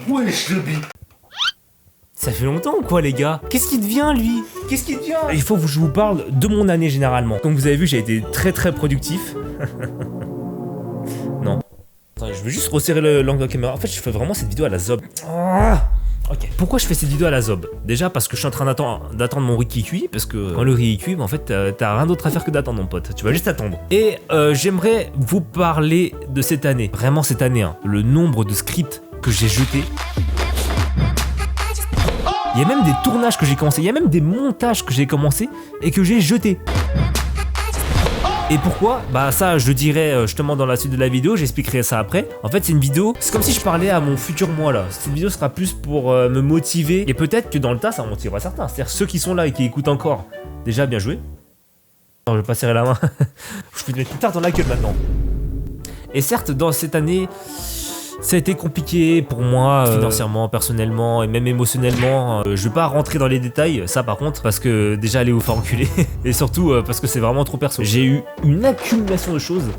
Wesh le bip. Ça fait longtemps ou quoi les gars? Qu'est-ce qui devient lui? Qu'est-ce qui devient? Il faut que je vous parle de mon année généralement. Comme vous avez vu, j'ai été très productif. Non. Attends, je veux juste resserrer l'angle de la caméra. En fait, je fais vraiment cette vidéo à la zob. Ah, ok. Pourquoi je fais cette vidéo à la zob? Déjà parce que je suis en train d'attendre mon riz qui cuit. Parce que quand le riz cuit, en fait, t'as rien d'autre à faire que d'attendre mon pote. Tu vas juste attendre. Et j'aimerais vous parler de cette année. Vraiment cette année, hein. Le nombre de scripts que j'ai jetés. Il y a même des tournages que j'ai commencé, il y a même des montages que j'ai commencé et que j'ai jetés. Et pourquoi? Bah ça je le dirai justement dans la suite de la vidéo, j'expliquerai ça après. En fait c'est une vidéo, c'est comme si je parlais à mon futur moi là. Cette vidéo sera plus pour me motiver et peut-être que dans le tas ça motivera certains. C'est-à-dire ceux qui sont là et qui écoutent encore. Déjà bien joué. Non, je vais pas serrer la main. Je vais te mettre plus tard dans la gueule maintenant. Et certes dans cette année... Ça a été compliqué pour moi, financièrement, personnellement et même émotionnellement. Je vais pas rentrer dans les détails, ça par contre, parce que déjà aller vous faire enculer. Et surtout parce que c'est vraiment trop perso. J'ai eu une accumulation de choses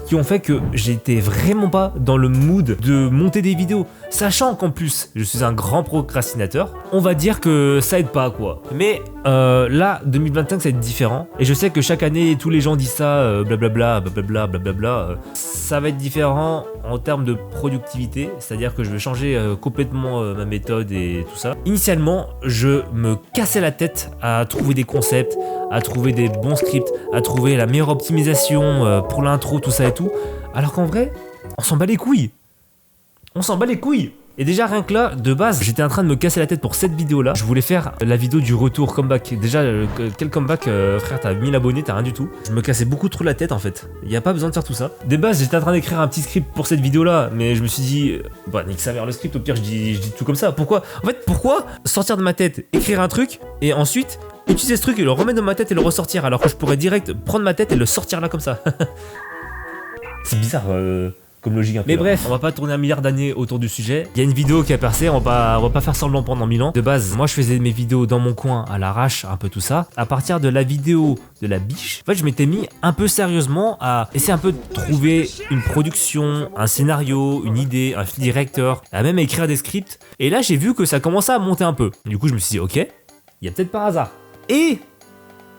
qui ont fait que j'étais vraiment pas dans le mood de monter des vidéos. Sachant qu'en plus, je suis un grand procrastinateur, on va dire que ça aide pas quoi. Mais là, 2025 ça va être différent. Et je sais que chaque année, tous les gens disent ça, blablabla, blablabla, blablabla. Ça va être différent en termes de productivité, c'est-à-dire que je vais changer complètement ma méthode et tout ça. Initialement, je me cassais la tête à trouver des concepts, à trouver des bons scripts, à trouver la meilleure optimisation pour l'intro, tout ça et tout. Alors qu'en vrai, on s'en bat les couilles. On s'en bat les couilles. Et déjà rien que là, de base, j'étais en train de me casser la tête pour cette vidéo là. Je voulais faire la vidéo du retour comeback. Déjà, quel comeback frère, t'as 1000 abonnés, t'as rien du tout. Je me cassais beaucoup trop la tête en fait. Il y a pas besoin de faire tout ça. De base, j'étais en train d'écrire un petit script pour cette vidéo là, mais je me suis dit, bah nique sa mère le script, au pire je dis tout comme ça. Pourquoi? En fait, pourquoi sortir de ma tête, écrire un truc, et ensuite utiliser ce truc et le remettre dans ma tête et le ressortir, alors que je pourrais direct prendre ma tête et le sortir là comme ça. C'est bizarre comme logique un peu. Mais bref, on va pas tourner un milliard d'années autour du sujet. Il y a une vidéo qui a percé, on va pas faire semblant pendant 1000 ans. De base, moi je faisais mes vidéos dans mon coin à l'arrache, un peu tout ça. À partir de la vidéo de la biche, en fait je m'étais mis un peu sérieusement à essayer un peu de trouver une production, un scénario, une idée, un fil directeur, à même écrire des scripts. Et là j'ai vu que ça commençait à monter un peu. Du coup je me suis dit ok, il y a peut-être par hasard. Et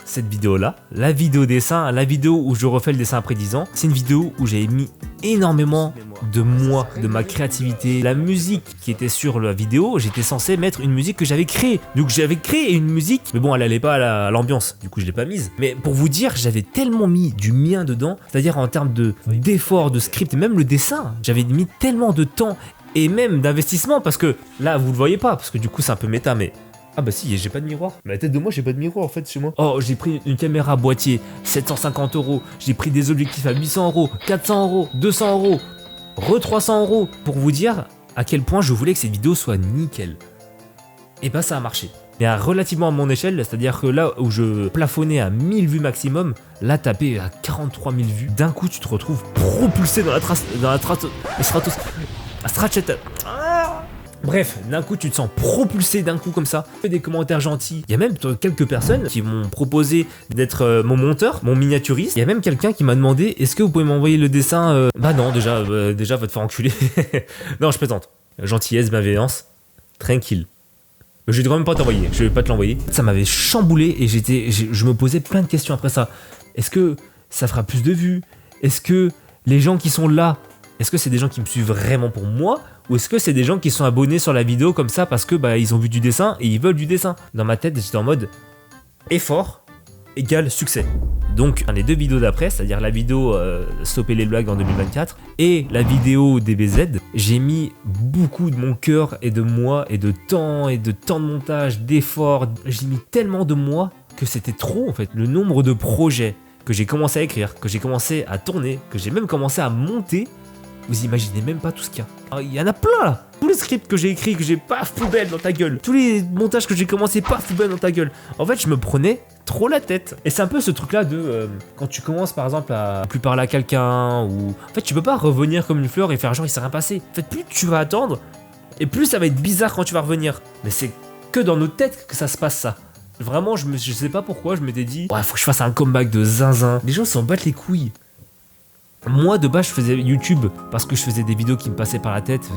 cette vidéo là, la vidéo dessin, la vidéo où je refais le dessin après 10 ans, c'est une vidéo où j'avais mis énormément de moi, de ma créativité. La musique qui était sur la vidéo, j'étais censé mettre une musique que j'avais créée. Donc j'avais créé une musique, mais bon elle allait pas à l'ambiance, du coup je l'ai pas mise. Mais pour vous dire, j'avais tellement mis du mien dedans, c'est-à-dire en termes d'effort, de script, et même le dessin, j'avais mis tellement de temps et même d'investissement, parce que là vous le voyez pas, parce que du coup c'est un peu méta, mais... Ah bah si, j'ai pas de miroir. Mais à la tête de moi, j'ai pas de miroir en fait chez moi. Oh, j'ai pris une caméra boîtier, 750 €. J'ai pris des objectifs à 800 €, 400 €, 200 €, re 300 € pour vous dire à quel point je voulais que cette vidéo soit nickel. Et bah ça a marché. Mais relativement à mon échelle, c'est-à-dire que là où je plafonnais à 1000 vues maximum, là tapé à 43 000 vues. D'un coup, tu te retrouves propulsé dans la Bref, d'un coup tu te sens propulsé d'un coup comme ça. Fais des commentaires gentils. Il y a même quelques personnes qui m'ont proposé d'être mon monteur, mon miniaturiste. Il y a même quelqu'un qui m'a demandé est-ce que vous pouvez m'envoyer le dessin Bah non, déjà va te faire enculer. Non, je plaisante. Gentillesse, bienveillance, tranquille. Je vais quand même pas t'envoyer, je vais pas te l'envoyer. Ça m'avait chamboulé et je me posais plein de questions après ça. Est-ce que ça fera plus de vues? Est-ce que les gens qui sont là, est-ce que c'est des gens qui me suivent vraiment pour moi? Ou est-ce que c'est des gens qui sont abonnés sur la vidéo comme ça parce que bah ils ont vu du dessin et ils veulent du dessin? Dans ma tête, j'étais en mode effort égale succès. Donc les deux vidéos d'après, c'est-à-dire la vidéo stopper les blagues en 2024 et la vidéo DBZ, j'ai mis beaucoup de mon cœur et de moi et de temps de montage, d'efforts. J'ai mis tellement de moi que c'était trop en fait. Le nombre de projets que j'ai commencé à écrire, que j'ai commencé à tourner, que j'ai même commencé à monter, vous imaginez même pas tout ce qu'il y a. Alors, il y en a plein là. Tous les scripts que j'ai écrits, que j'ai paf poubelle dans ta gueule. Tous les montages que j'ai commencé paf poubelle dans ta gueule. En fait, je me prenais trop la tête. Et c'est un peu ce truc là de quand tu commences par exemple à plus parler à quelqu'un ou... En fait, tu peux pas revenir comme une fleur et faire genre il s'est rien passé. En fait, plus tu vas attendre et plus ça va être bizarre quand tu vas revenir. Mais c'est que dans nos têtes que ça se passe ça. Vraiment, je sais pas pourquoi, je m'étais dit ouais, faut que je fasse un comeback de zinzin. Les gens s'en battent les couilles. Moi de base je faisais YouTube parce que je faisais des vidéos qui me passaient par la tête,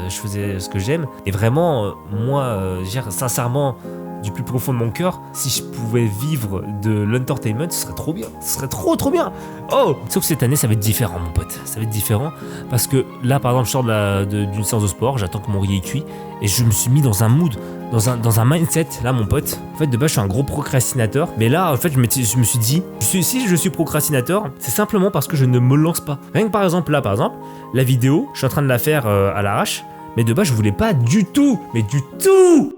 je faisais ce que j'aime et vraiment moi je veux dire, sincèrement du plus profond de mon cœur, si je pouvais vivre de l'entertainment, ce serait trop bien, ce serait trop bien. Oh, sauf que cette année ça va être différent mon pote, ça va être différent parce que là par exemple je sors d'une séance de sport, j'attends que mon riz est cuit et je me suis mis dans un mood, dans un mindset là mon pote. En fait de base je suis un gros procrastinateur, mais là en fait je me suis dit, si je suis procrastinateur, c'est simplement parce que je ne me lance pas. Rien que par exemple là la vidéo, je suis en train de la faire à l'arrache, mais de base je voulais pas du tout, mais du tout.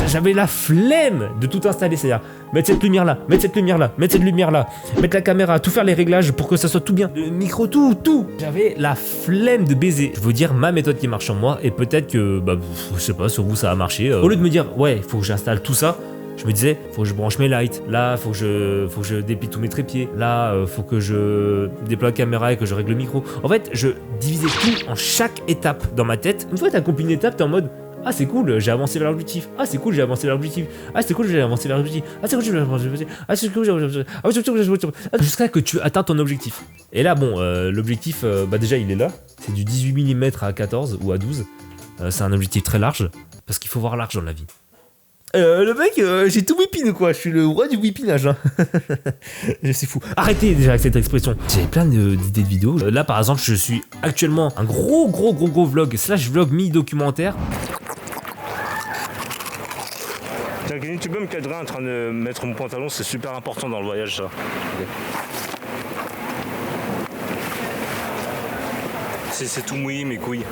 J'avais la flemme de tout installer, c'est-à-dire mettre cette lumière là, mettre cette lumière là, mettre cette lumière là, mettre la caméra, tout faire les réglages pour que ça soit tout bien, le micro, tout. J'avais la flemme de baiser. Je veux dire ma méthode qui marche sur moi et peut-être que, bah, je sais pas, sur vous ça a marché. Au lieu de me dire, ouais, il faut que j'installe tout ça, je me disais, faut que je branche mes lights, là, faut que je déplie tous mes trépieds, là, faut que je déploie la caméra et que je règle le micro. En fait, je divisais tout en chaque étape dans ma tête. Une fois que t'as accompli une étape, t'es en mode, ah c'est cool, j'ai avancé vers l'objectif. Ah c'est cool, j'ai avancé vers l'objectif. Ah c'est cool, j'ai avancé vers l'objectif. Ah c'est cool, j'ai avancé vers l'objectif. Ah c'est cool, j'ai avancé vers l'objectif. Jusqu'à que tu atteins ton objectif. Et là bon, l'objectif, bah déjà il est là. C'est du 18 mm à 14 ou à 12. C'est un objectif très large parce qu'il faut voir large dans la vie. Le mec, j'ai tout whipping ou quoi? Je suis le roi du whippinage. Hein. Je suis fou. Arrêtez déjà avec cette expression. J'ai plein d'idées de vidéos. Là par exemple, je suis actuellement un gros vlog / vlog mi-documentaire. Tu peux me cadrer en train de mettre mon pantalon, c'est super important dans le voyage ça. Okay. C'est tout mouillé mes couilles.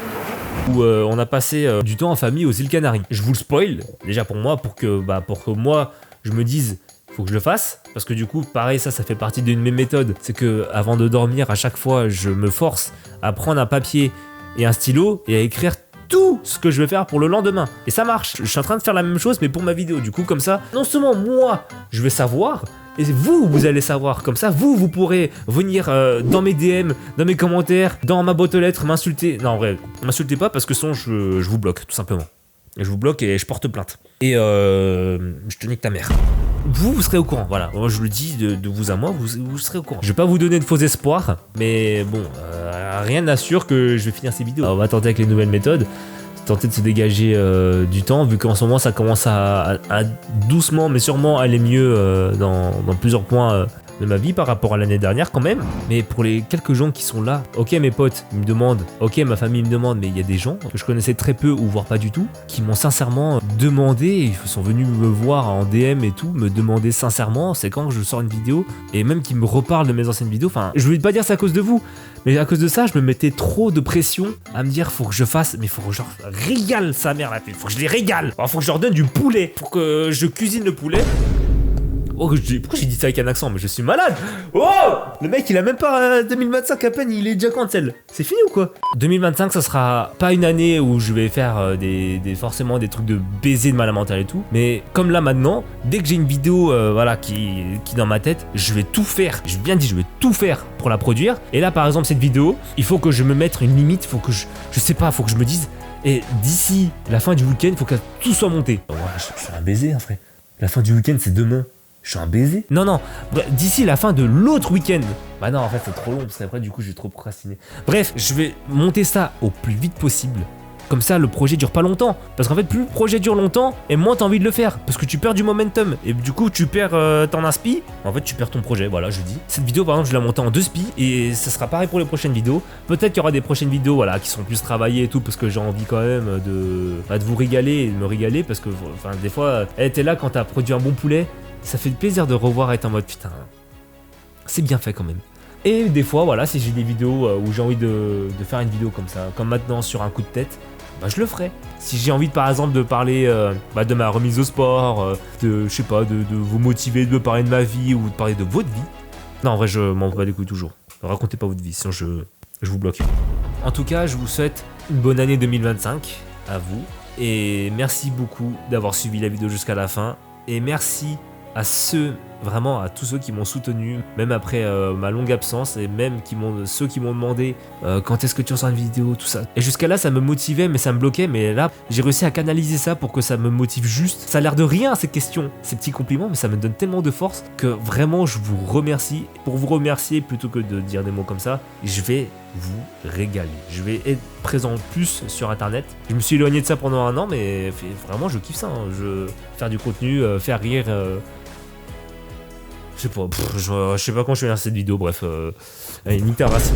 Où on a passé du temps en famille aux îles Canaries. Je vous le spoil, déjà pour moi, pour que moi je me dise faut que je le fasse, parce que du coup pareil ça fait partie d'une de mes méthodes, c'est que avant de dormir à chaque fois je me force à prendre un papier et un stylo et à écrire tout ce que je vais faire pour le lendemain. Et ça marche. Je suis en train de faire la même chose mais pour ma vidéo. Du coup comme ça, non seulement moi je vais savoir, et vous allez savoir. Comme ça vous pourrez venir dans mes DM, dans mes commentaires, dans ma boîte aux lettres, m'insulter. Non en vrai, m'insultez pas parce que sinon je vous bloque tout simplement. Je vous bloque et je porte plainte. Et je te nique ta mère. Vous serez au courant, voilà. Moi je le dis de vous à moi, vous serez au courant. Je vais pas vous donner de faux espoirs, mais bon, rien n'assure que je vais finir ces vidéos. Alors, on va tenter avec les nouvelles méthodes, tenter de se dégager du temps, vu qu'en ce moment ça commence à doucement mais sûrement aller mieux dans plusieurs points de ma vie par rapport à l'année dernière quand même. Mais pour les quelques gens qui sont là, ok mes potes ils me demandent, ok ma famille me demande, mais il y a des gens que je connaissais très peu ou voire pas du tout, qui m'ont sincèrement demandé, ils sont venus me voir en DM et tout, me demander sincèrement c'est quand je sors une vidéo, et même qui me reparlent de mes anciennes vidéos. Enfin je voulais pas dire c'est à cause de vous, mais à cause de ça je me mettais trop de pression à me dire faut que je fasse, mais faut que je leur régale sa mère la pute, faut que je les régale, enfin, faut que je leur donne du poulet, pour que je cuisine le poulet. Oh, pourquoi j'ai dit ça avec un accent? Mais je suis malade. Oh, le mec il a même pas 2025 à peine, il est déjà cancel. C'est fini ou quoi? 2025 ça sera pas une année où je vais faire forcément des trucs de baiser de malade mental et tout. Mais comme là maintenant, dès que j'ai une vidéo voilà, qui est dans ma tête, je vais tout faire. J'ai bien dit, je vais tout faire pour la produire. Et là par exemple cette vidéo, il faut que je me mette une limite, faut que je sais pas, faut que je me dise, et d'ici la fin du week-end, il faut que tout soit monté. Ouais, je suis un baiser hein frère. La fin du week-end c'est demain. Je suis un baiser? Non, d'ici la fin de l'autre week-end. Bah non, en fait, c'est trop long, parce qu'après, du coup, je vais trop procrastiner. Bref, je vais monter ça au plus vite possible. Comme ça, le projet dure pas longtemps. Parce qu'en fait, plus le projet dure longtemps, et moins t'as envie de le faire. Parce que tu perds du momentum. Et du coup, tu perds ton inspi. En fait, tu perds ton projet, voilà, je dis. Cette vidéo, par exemple, je l'ai montée en 2 spi. Et ça sera pareil pour les prochaines vidéos. Peut-être qu'il y aura des prochaines vidéos, voilà, qui sont plus travaillées et tout. Parce que j'ai envie quand même de vous régaler et de me régaler. Parce que, enfin, des fois, t'es là quand t'as produit un bon poulet. Ça fait plaisir de revoir et être en mode putain, c'est bien fait quand même. Et des fois, voilà, si j'ai des vidéos où j'ai envie de faire une vidéo comme ça, comme maintenant sur un coup de tête, bah je le ferai. Si j'ai envie par exemple de parler de ma remise au sport, je sais pas, de vous motiver, de me parler de ma vie ou de parler de votre vie. Non, en vrai, je m'en bats les couilles toujours. Ne racontez pas votre vie, sinon je vous bloque. En tout cas, je vous souhaite une bonne année 2025 à vous. Et merci beaucoup d'avoir suivi la vidéo jusqu'à la fin. Et merci à ceux vraiment à tous ceux qui m'ont soutenu, même après ma longue absence, et même ceux qui m'ont demandé quand est-ce que tu ressors une vidéo, tout ça. Et jusqu'à là, ça me motivait, mais ça me bloquait. Mais là, j'ai réussi à canaliser ça pour que ça me motive juste. Ça a l'air de rien, ces questions, ces petits compliments, mais ça me donne tellement de force que vraiment, je vous remercie. Pour vous remercier, plutôt que de dire des mots comme ça, je vais vous régaler. Je vais être présent plus sur internet. Je me suis éloigné de ça pendant un an, mais vraiment, je kiffe ça. Hein. Faire du contenu, faire rire. Je sais pas, je sais pas quand je vais faire cette vidéo, bref. Allez, nique ta race.